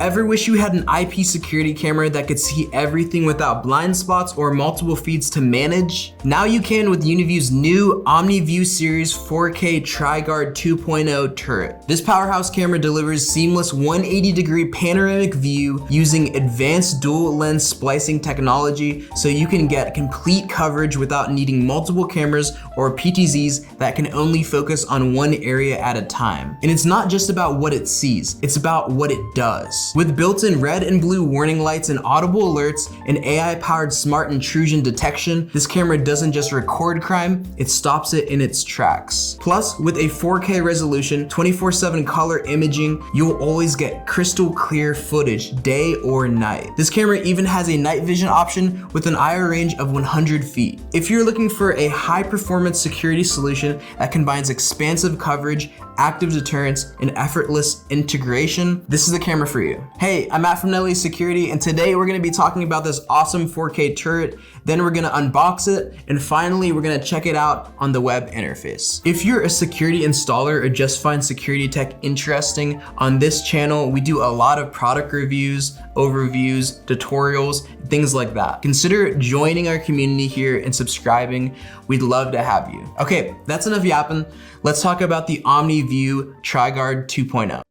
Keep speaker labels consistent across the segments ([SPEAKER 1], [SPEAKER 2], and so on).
[SPEAKER 1] Ever wish you had an IP security camera that could see everything without blind spots or multiple feeds to manage? Now you can with Uniview's new OmniView Series 4K Tri-Guard 2.0 turret. This powerhouse camera delivers seamless 180-degree panoramic view using advanced dual lens splicing technology, so you can get complete coverage without needing multiple cameras or PTZs that can only focus on one area at a time. And it's not just about what it sees, it's about what it does. With built-in red and blue warning lights and audible alerts and AI-powered smart intrusion detection, this camera doesn't just record crime, it stops it in its tracks. Plus, with a 4K resolution, 24/7 color imaging, you'll always get crystal clear footage, day or night. This camera even has a night vision option with an IR range of 100 feet. If you're looking for a high-performance security solution that combines expansive coverage, active deterrence, and effortless integration, this is the camera for you. Hey, I'm Matt from Nelly Security, and today we're gonna be talking about this awesome 4K turret, then we're gonna unbox it, and finally we're gonna check it out on the web interface. If you're a security installer or just find security tech interesting, on this channel we do a lot of product reviews, overviews, tutorials, things like that. Consider joining our community here and subscribing. We'd love to have you. Okay, that's enough yapping. Let's talk about the OmniView Tri-Guard 2.0.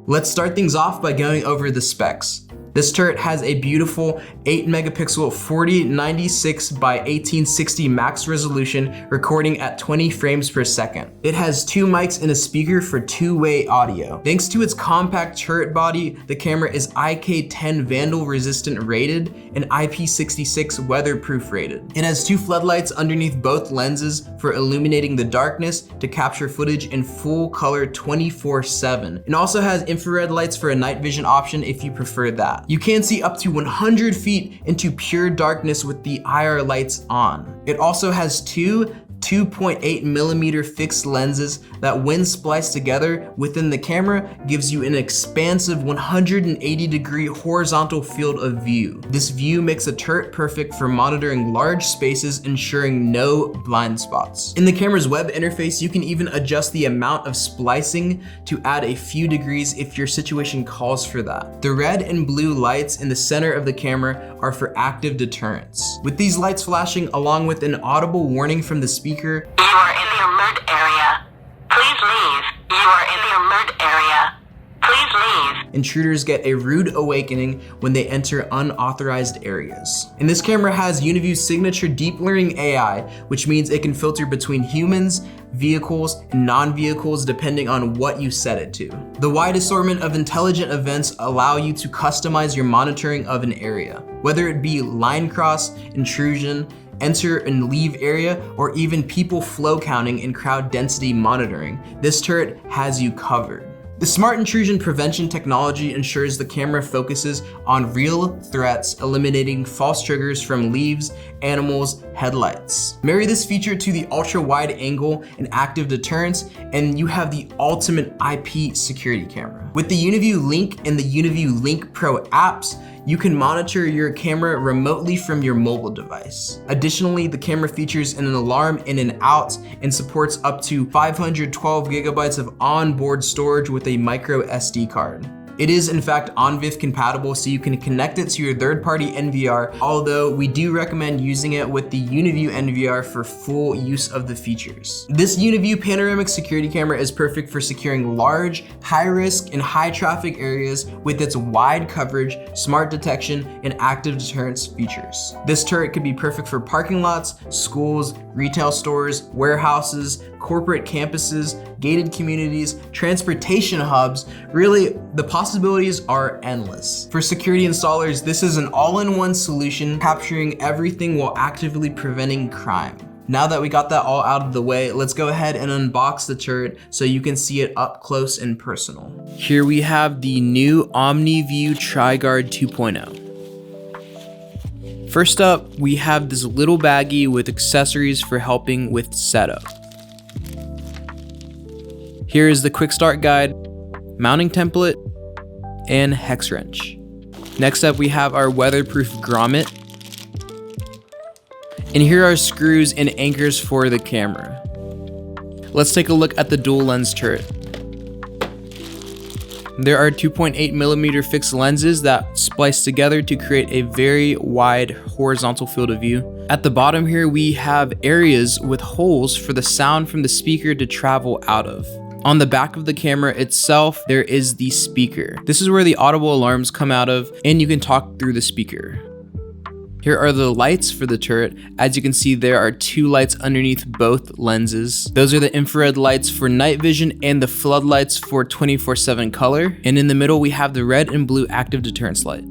[SPEAKER 1] Let's start things off by going over the specs. This turret has a beautiful 8 megapixel 4096 by 1860 max resolution, recording at 20 frames per second. It has 2 mics and a speaker for two-way audio. Thanks to its compact turret body, the camera is IK10 vandal resistant rated and IP66 weatherproof rated. It has 2 floodlights underneath both lenses for illuminating the darkness to capture footage in full color 24/7. It also has infrared lights for a night vision option if you prefer that. You can see up to 100 feet into pure darkness with the IR lights on. It also has 2 2.8 millimeter fixed lenses that, when spliced together within the camera, gives you an expansive 180-degree horizontal field of view. This view makes a turret perfect for monitoring large spaces, ensuring no blind spots. In the camera's web interface, you can even adjust the amount of splicing to add a few degrees if your situation calls for that. The red and blue lights in the center of the camera are for active deterrence. With these lights flashing along with an audible warning from the speaker,
[SPEAKER 2] "You are in the alert area. Please leave. You are in the alert area. Please leave."
[SPEAKER 1] intruders get a rude awakening when they enter unauthorized areas. And this camera has Uniview's signature deep learning AI, which means it can filter between humans, vehicles, and non-vehicles depending on what you set it to. The wide assortment of intelligent events allow you to customize your monitoring of an area, whether it be line cross, intrusion, enter and leave area, or even people flow counting and crowd density monitoring. This turret has you covered. The smart intrusion prevention technology ensures the camera focuses on real threats, eliminating false triggers from leaves, animals, headlights. Marry this feature to the ultra wide angle and active deterrence, and you have the ultimate IP security camera. With the Uniview Link and the Uniview Link Pro apps, you can monitor your camera remotely from your mobile device. Additionally, the camera features an alarm in and out and supports up to 512 gigabytes of onboard storage with a micro SD card. It is in fact OmniView compatible, so you can connect it to your third-party NVR, although we do recommend using it with the Uniview NVR for full use of the features. This Uniview panoramic security camera is perfect for securing large, high-risk, and high-traffic areas with its wide coverage, smart detection, and active deterrence features. This turret could be perfect for parking lots, schools, retail stores, warehouses, corporate campuses, gated communities, transportation hubs. Really, the possibilities are endless. For security installers, this is an all-in-one solution, capturing everything while actively preventing crime. Now that we got that all out of the way, let's go ahead and unbox the turret so you can see it up close and personal. Here we have the new OmniView Tri-Guard 2.0. First up, we have this little baggie with accessories for helping with setup. Here is the quick start guide, mounting template, and hex wrench. Next up, we have our weatherproof grommet. And here are screws and anchors for the camera. Let's take a look at the dual lens turret. There are 2.8mm fixed lenses that splice together to create a very wide horizontal field of view. At the bottom here, we have areas with holes for the sound from the speaker to travel out of. On the back of the camera itself, there is the speaker. This is where the audible alarms come out of, and you can talk through the speaker. Here are the lights for the turret. As you can see, there are 2 lights underneath both lenses. Those are the infrared lights for night vision and the floodlights for 24/7 color. And in the middle, we have the red and blue active deterrence light.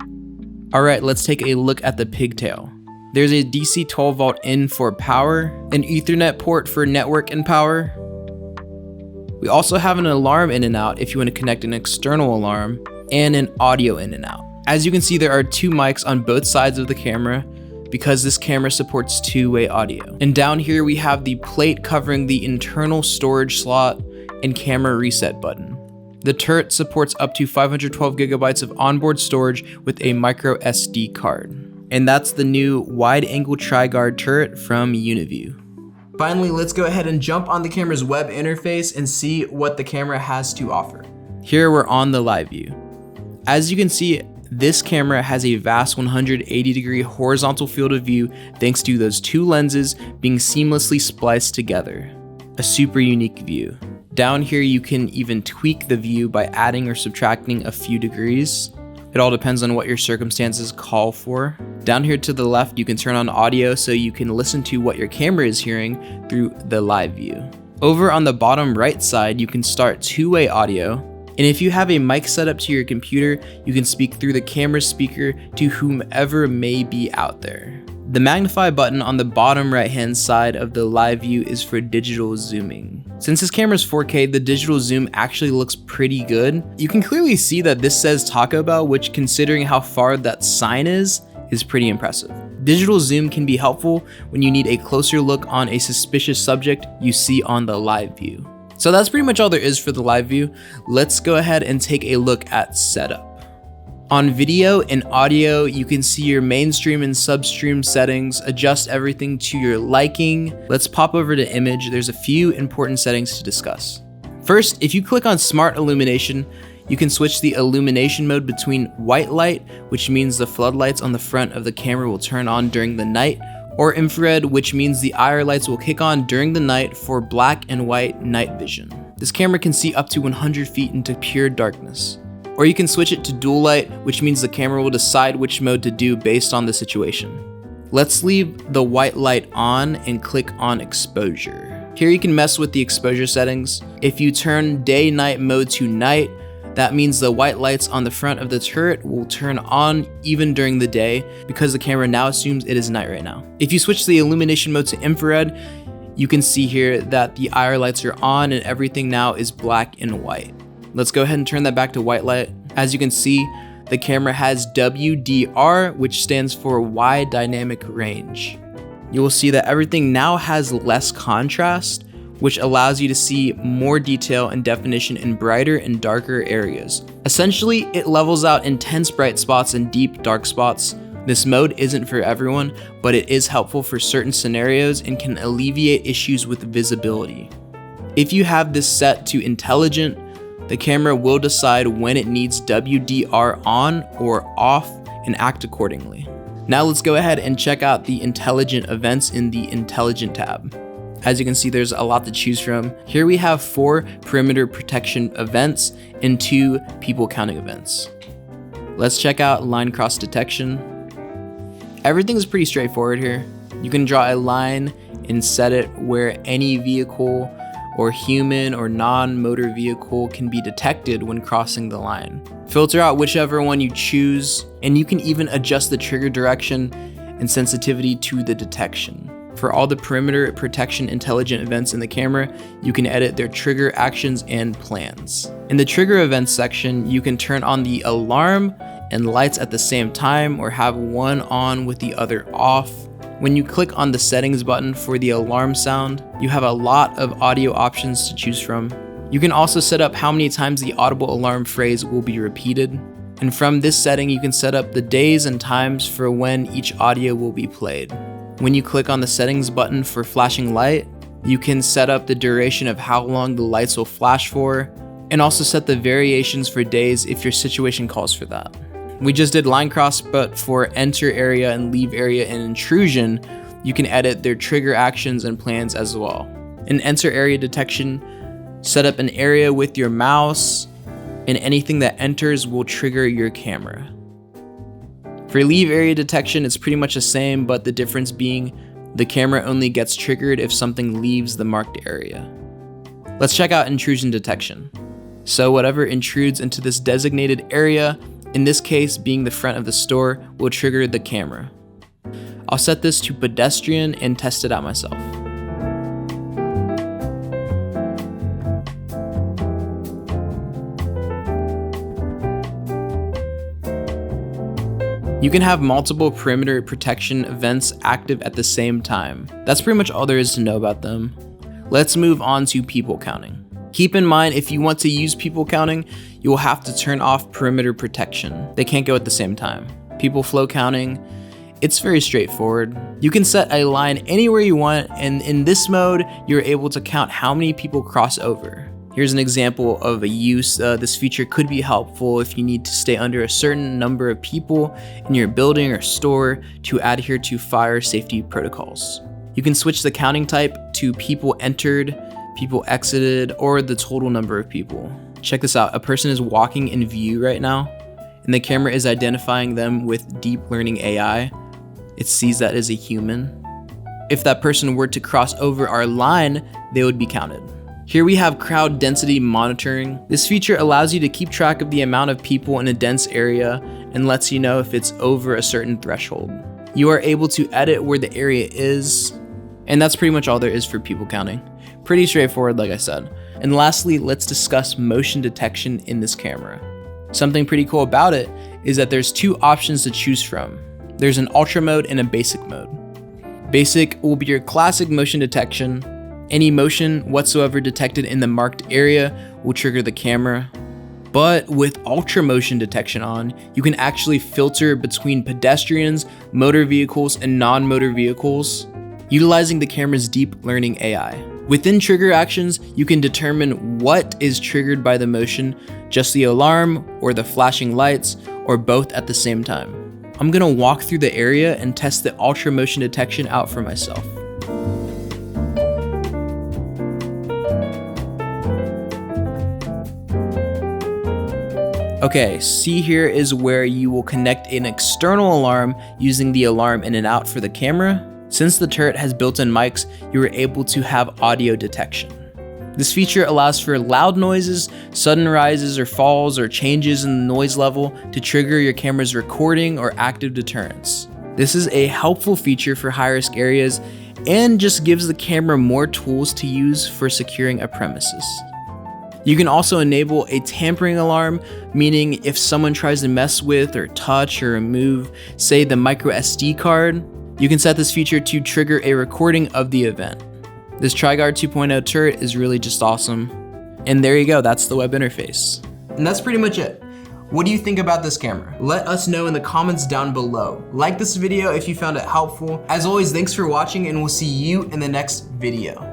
[SPEAKER 1] All right, let's take a look at the pigtail. There's a DC 12 volt in for power, an Ethernet port for network and power. We also have an alarm in and out if you want to connect an external alarm, and an audio in and out. As you can see, there are 2 mics on both sides of the camera because this camera supports 2-way audio. And down here we have the plate covering the internal storage slot and camera reset button. The turret supports up to 512 gigabytes of onboard storage with a micro SD card. And that's the new wide-angle Tri-Guard turret from Uniview. Finally, let's go ahead and jump on the camera's web interface and see what the camera has to offer. Here we're on the live view. As you can see, this camera has a vast 180-degree horizontal field of view thanks to those 2 lenses being seamlessly spliced together. A super unique view. Down here you can even tweak the view by adding or subtracting a few degrees. It all depends on what your circumstances call for. Down here to the left you can turn on audio so you can listen to what your camera is hearing through the live view. Over on the bottom right side you can start 2-way audio. And if you have a mic set up to your computer, you can speak through the camera speaker to whomever may be out there. The magnify button on the bottom right hand side of the live view is for digital zooming. Since this camera is 4K, the digital zoom actually looks pretty good. You can clearly see that this says Taco Bell, which considering how far that sign is pretty impressive. Digital zoom can be helpful when you need a closer look on a suspicious subject you see on the live view. So that's pretty much all there is for the live view. Let's go ahead and take a look at setup. On video and audio, you can see your mainstream and substream settings, adjust everything to your liking. Let's pop over to image. There's a few important settings to discuss. First, if you click on smart illumination, you can switch the illumination mode between white light, which means the floodlights on the front of the camera will turn on during the night, or infrared, which means the IR lights will kick on during the night for black and white night vision. This camera can see up to 100 feet into pure darkness. Or you can switch it to dual light, which means the camera will decide which mode to do based on the situation. Let's leave the white light on and click on exposure. Here you can mess with the exposure settings. If you turn day-night mode to night, that means the white lights on the front of the turret will turn on even during the day because the camera now assumes it is night right now. If you switch the illumination mode to infrared, you can see here that the IR lights are on and everything now is black and white. Let's go ahead and turn that back to white light. As you can see, the camera has WDR, which stands for wide dynamic range. You will see that everything now has less contrast, which allows you to see more detail and definition in brighter and darker areas. Essentially, it levels out intense bright spots and deep dark spots. This mode isn't for everyone, but it is helpful for certain scenarios and can alleviate issues with visibility. If you have this set to intelligent, the camera will decide when it needs WDR on or off and act accordingly. Now let's go ahead and check out the intelligent events in the intelligent tab. As you can see, there's a lot to choose from. Here we have 4 perimeter protection events and 2 people counting events. Let's check out line cross detection. Everything is pretty straightforward here. You can draw a line and set it where any vehicle or human or non-motor vehicle can be detected when crossing the line. Filter out whichever one you choose, and you can even adjust the trigger direction and sensitivity to the detection. For all the perimeter protection intelligent events in the camera, you can edit their trigger actions and plans. In the trigger events section, you can turn on the alarm and lights at the same time or have one on with the other off. When you click on the settings button for the alarm sound, you have a lot of audio options to choose from. You can also set up how many times the audible alarm phrase will be repeated. And from this setting, you can set up the days and times for when each audio will be played. When you click on the settings button for flashing light, you can set up the duration of how long the lights will flash for, and also set the variations for days if your situation calls for that. We just did line cross, but for enter area and leave area and intrusion, you can edit their trigger actions and plans as well. In enter area detection, set up an area with your mouse, and anything that enters will trigger your camera. For leave area detection, it's pretty much the same, but the difference being the camera only gets triggered if something leaves the marked area. Let's check out intrusion detection. So whatever intrudes into this designated area, in this case being the front of the store, will trigger the camera. I'll set this to pedestrian and test it out myself. You can have multiple perimeter protection events active at the same time. That's pretty much all there is to know about them. Let's move on to people counting. Keep in mind, if you want to use people counting, you will have to turn off perimeter protection. They can't go at the same time. People flow counting, it's very straightforward. You can set a line anywhere you want, and in this mode, you're able to count how many people cross over. Here's an example of a use. This feature could be helpful if you need to stay under a certain number of people in your building or store to adhere to fire safety protocols. You can switch the counting type to people entered, people exited, or the total number of people. Check this out. A person is walking in view right now, and the camera is identifying them with deep learning AI. It sees that as a human. If that person were to cross over our line, they would be counted. Here we have crowd density monitoring. This feature allows you to keep track of the amount of people in a dense area and lets you know if it's over a certain threshold. You are able to edit where the area is, and that's pretty much all there is for people counting. Pretty straightforward, like I said. And lastly, let's discuss motion detection in this camera. Something pretty cool about it is that there's two options to choose from. There's an ultra mode and a basic mode. Basic will be your classic motion detection. Any motion whatsoever detected in the marked area will trigger the camera. But with ultra motion detection on, you can actually filter between pedestrians, motor vehicles, and non-motor vehicles, utilizing the camera's deep learning AI. Within trigger actions, you can determine what is triggered by the motion, just the alarm or the flashing lights, or both at the same time. I'm gonna walk through the area and test the ultra motion detection out for myself. Okay, see here is where you will connect an external alarm using the alarm in and out for the camera. Since the turret has built-in mics, you are able to have audio detection. This feature allows for loud noises, sudden rises or falls or changes in the noise level to trigger your camera's recording or active deterrence. This is a helpful feature for high-risk areas and just gives the camera more tools to use for securing a premises. You can also enable a tampering alarm, meaning if someone tries to mess with or touch or remove, say, the micro SD card, you can set this feature to trigger a recording of the event. This Tri-Guard 2.0 turret is really just awesome. And there you go, that's the web interface. And that's pretty much it. What do you think about this camera? Let us know in the comments down below. Like this video if you found it helpful. As always, thanks for watching, and we'll see you in the next video.